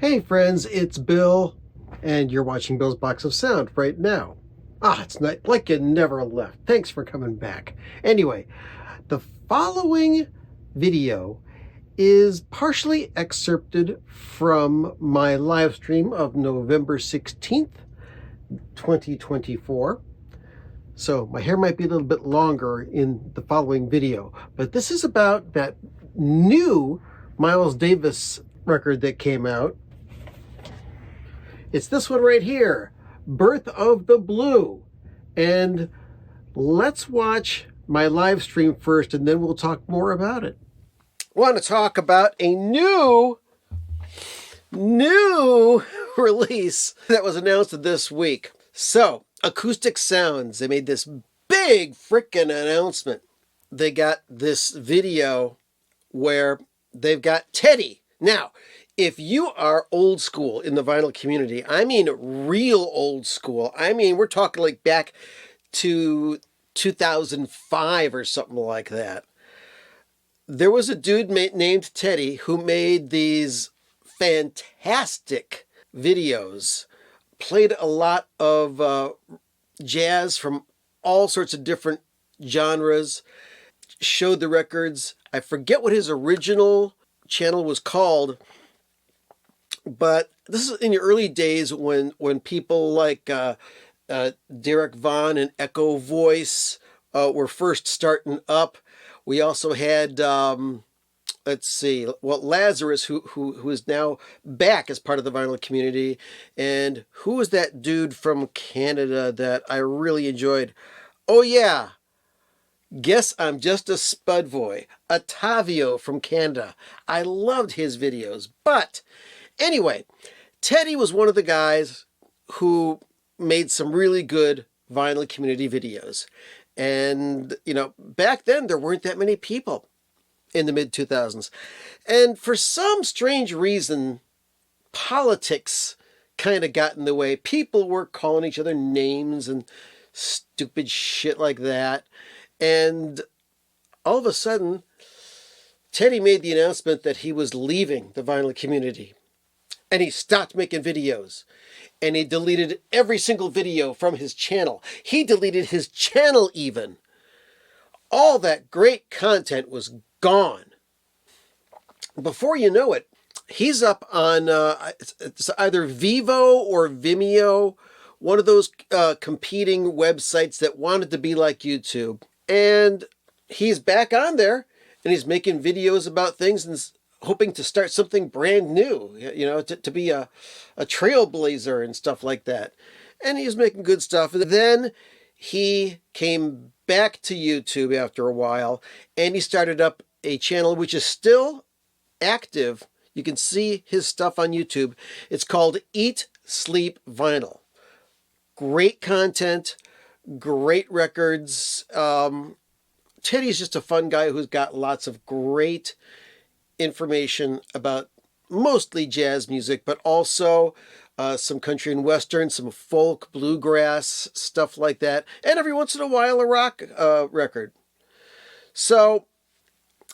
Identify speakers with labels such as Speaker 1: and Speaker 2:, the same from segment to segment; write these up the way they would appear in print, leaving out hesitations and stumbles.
Speaker 1: Hey friends, it's Bill, and you're watching Bill's Box of Sound right now. It's not like you never left. Thanks for coming back. Anyway, the following video is partially excerpted from my live stream of November 16th, 2024. So my hair might be a little bit longer in the following video, but this is about that new Miles Davis record that came out. It's this one right here, Birth of the Blue. And let's watch my live stream first, and then we'll talk more about it. I want to talk about a new release that was announced this week. So, Acoustic Sounds, they made this big freaking announcement. They got this video where they've got Teddy. Now, if you are old school in the vinyl community, I mean real old school, I mean we're talking like back to 2005 or something like that. There was a dude named Teddy who made these fantastic videos, played a lot of jazz from all sorts of different genres, showed the records. I forget what his original channel was called, but this is in the early days when people like Derek Vaughan and Echo Voice were first starting up. We also had Lazarus, who is now back as part of the vinyl community, and who was that dude from Canada that I really enjoyed? Oh yeah, guess I'm just a spud boy. Ottavio from Canada. I loved his videos, but anyway, Teddy was one of the guys who made some really good vinyl community videos. And, you know, back then there weren't that many people in the mid-2000s. And for some strange reason, politics kind of got in the way. People were calling each other names and stupid shit like that. And all of a sudden, Teddy made the announcement that he was leaving the vinyl community. And he stopped making videos. And he deleted every single video from his channel. He deleted his channel even. All that great content was gone. Before you know it, he's up on it's either Vivo or Vimeo, one of those competing websites that wanted to be like YouTube. And he's back on there, and he's making videos about things and hoping to start something brand new, you know, to be a trailblazer and stuff like that. And he's making good stuff. And then he came back to YouTube after a while, and he started up a channel which is still active. You can see his stuff on YouTube. It's called Eat, Sleep, Vinyl. Great content, great records. Teddy's just a fun guy who's got lots of great information about mostly jazz music, but also some country and western, some folk, bluegrass, stuff like that, and every once in a while a rock record. So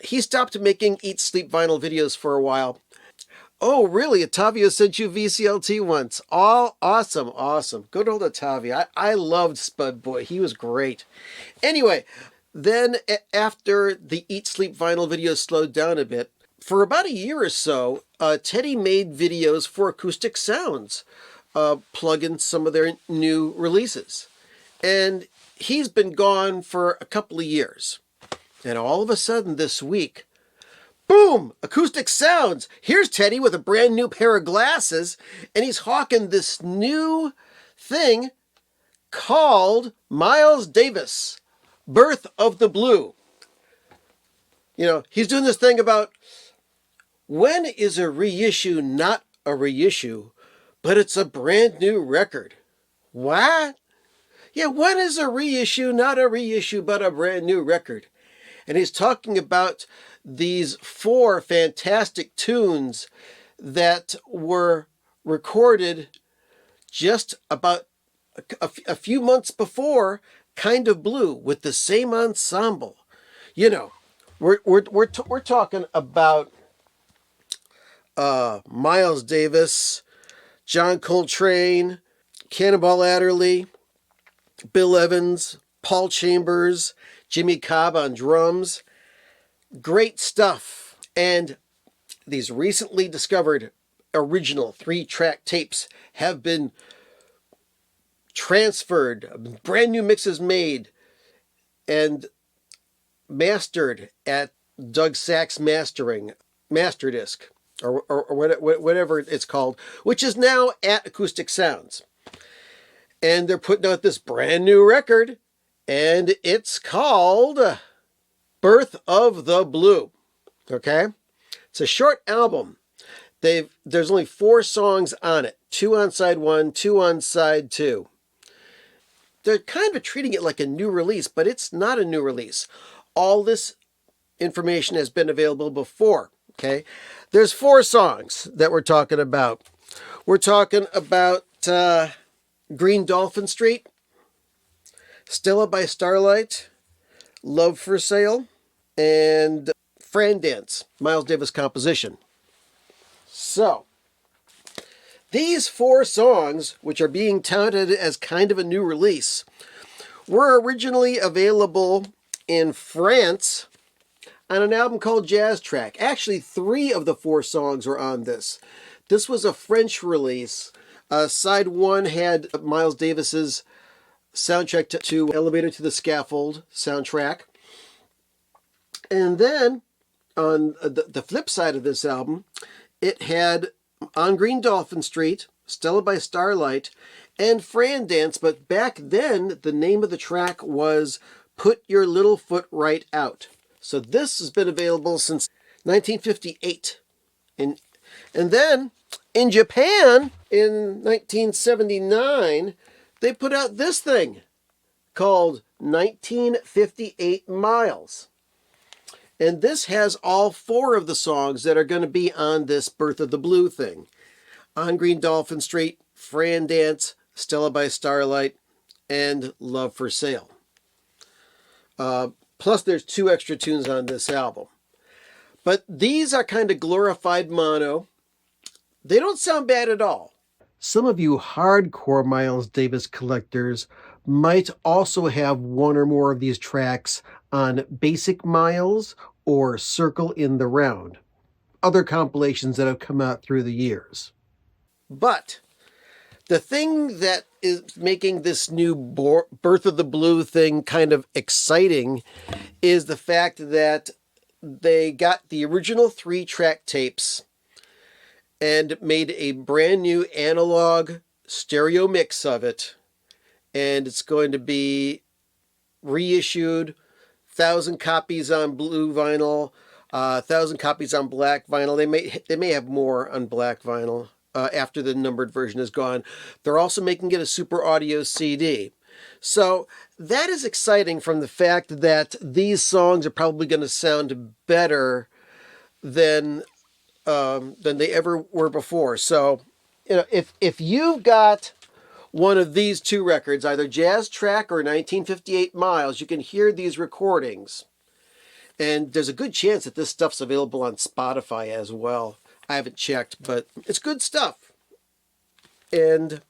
Speaker 1: he stopped making Eat Sleep Vinyl videos for a while. Oh, really? Ottavio sent you VCLT once. Oh, awesome, awesome. Good old Ottavio. I loved Spud Boy. He was great. Anyway, then after the Eat Sleep Vinyl videos slowed down a bit, for about a year or so, Teddy made videos for Acoustic Sounds, plugging some of their new releases. And he's been gone for a couple of years. And all of a sudden this week, boom, Acoustic Sounds. Here's Teddy with a brand new pair of glasses, and he's hawking this new thing called Miles Davis, Birth of the Blue. You know, he's doing this thing about, when is a reissue not a reissue, but it's a brand new record? What? Yeah, when is a reissue not a reissue, but a brand new record? And he's talking about these 4 fantastic tunes that were recorded just about a few months before Kind of Blue with the same ensemble. You know, we're talking about Miles Davis, John Coltrane, Cannonball Adderley, Bill Evans, Paul Chambers, Jimmy Cobb on drums. Great stuff. And these recently discovered original 3-track tapes have been transferred, brand new mixes made and mastered at Doug Sachs Mastering, Masterdisc, or whatever it's called, which is now at Acoustic Sounds. And they're putting out this brand new record, and it's called Birth of the Blue. Okay? It's a short album. There's only 4 songs on it. 2 on side 1, 2 on side 2. They're kind of treating it like a new release, but it's not a new release. All this information has been available before. Okay? There's 4 songs that we're talking about. We're talking about Green Dolphin Street, Stella by Starlight, Love for Sale, and Fran Dance, Miles Davis composition. So, these 4 songs, which are being touted as kind of a new release, were originally available in France on an album called Jazz Track. Actually, 3 of the 4 songs were on this. This was a French release. Side 1 had Miles Davis's soundtrack to Elevator to the Scaffold soundtrack. And then, on the flip side of this album, it had On Green Dolphin Street, Stella by Starlight, and Fran Dance, but back then the name of the track was Put Your Little Foot Right Out. So this has been available since 1958. And then in Japan in 1979, they put out this thing called 1958 Miles. And this has all 4 of the songs that are going to be on this Birth of the Blue thing. On Green Dolphin Street, Fran Dance, Stella by Starlight, and Love for Sale. Plus there's 2 extra tunes on this album. But these are kind of glorified mono. They don't sound bad at all. Some of you hardcore Miles Davis collectors might also have 1 or more of these tracks on Basic Miles or Circle in the Round, other compilations that have come out through the years. But the thing that is making this new Birth of the Blue thing kind of exciting is the fact that they got the original 3-track tapes and made a brand new analog stereo mix of it, and it's going to be reissued, 1,000 copies on blue vinyl, 1,000 copies on black vinyl. They may have more on black vinyl after the numbered version is gone. They're also making it a super audio CD. So that is exciting from the fact that these songs are probably going to sound better than they ever were before. So, you know, if you've got one of these 2 records, either Jazz Track or 1958 Miles, you can hear these recordings. And there's a good chance that this stuff's available on Spotify as well. I haven't checked, but it's good stuff. And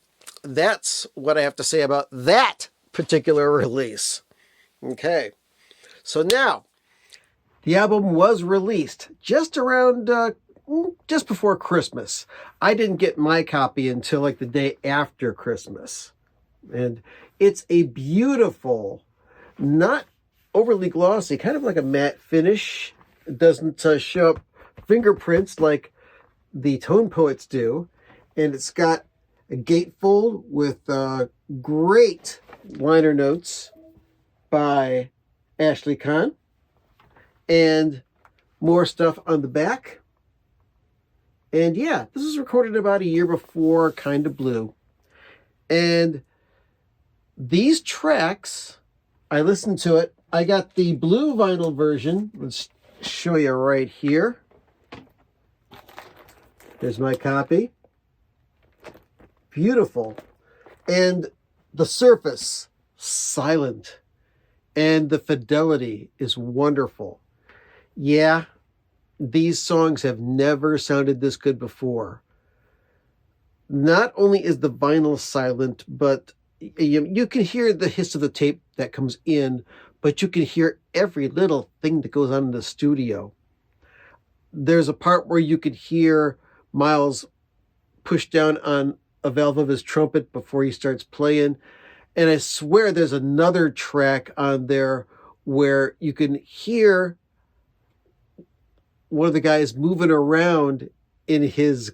Speaker 1: that's what I have to say about that particular release. Okay, so now, the album was released just around, just before Christmas. I didn't get my copy until like the day after Christmas. And it's a beautiful, not overly glossy, kind of like a matte finish. It doesn't show up fingerprints like the Tone Poets do. And it's got a gatefold with great liner notes by Ashley Kahn. And more stuff on the back. And yeah, this was recorded about a year before Kinda Blue. And these tracks, I listened to it. I got the blue vinyl version. Let's show you right here. There's my copy. Beautiful. And the surface, silent. And the fidelity is wonderful. Yeah, these songs have never sounded this good before. Not only is the vinyl silent, but you can hear the hiss of the tape that comes in, but you can hear every little thing that goes on in the studio. There's a part where you could hear Miles push down on a valve of his trumpet before he starts playing. And I swear there's another track on there where you can hear one of the guys moving around in his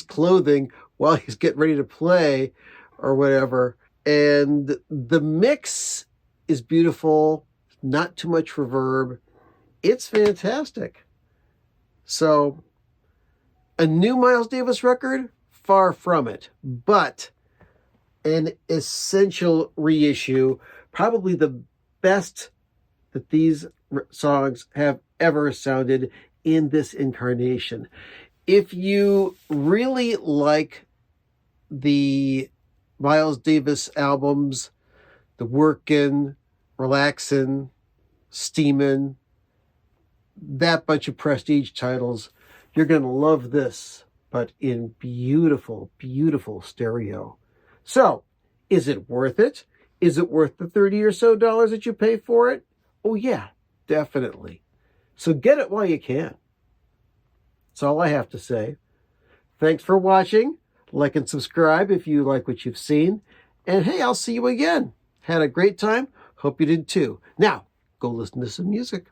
Speaker 1: clothing while he's getting ready to play or whatever. And the mix is beautiful, not too much reverb. It's fantastic. So, a new Miles Davis record? Far from it. But an essential reissue, probably the best that these songs have ever sounded in this incarnation. If you really like the Miles Davis albums, the Workin', Relaxin', Steamin', that bunch of prestige titles, you're going to love this, but in beautiful, beautiful stereo. So, is it worth it? Is it worth the $30 or so that you pay for it? Oh yeah, definitely. So get it while you can. That's all I have to say. Thanks for watching. Like and subscribe if you like what you've seen. And hey, I'll see you again. Had a great time. Hope you did too. Now, go listen to some music.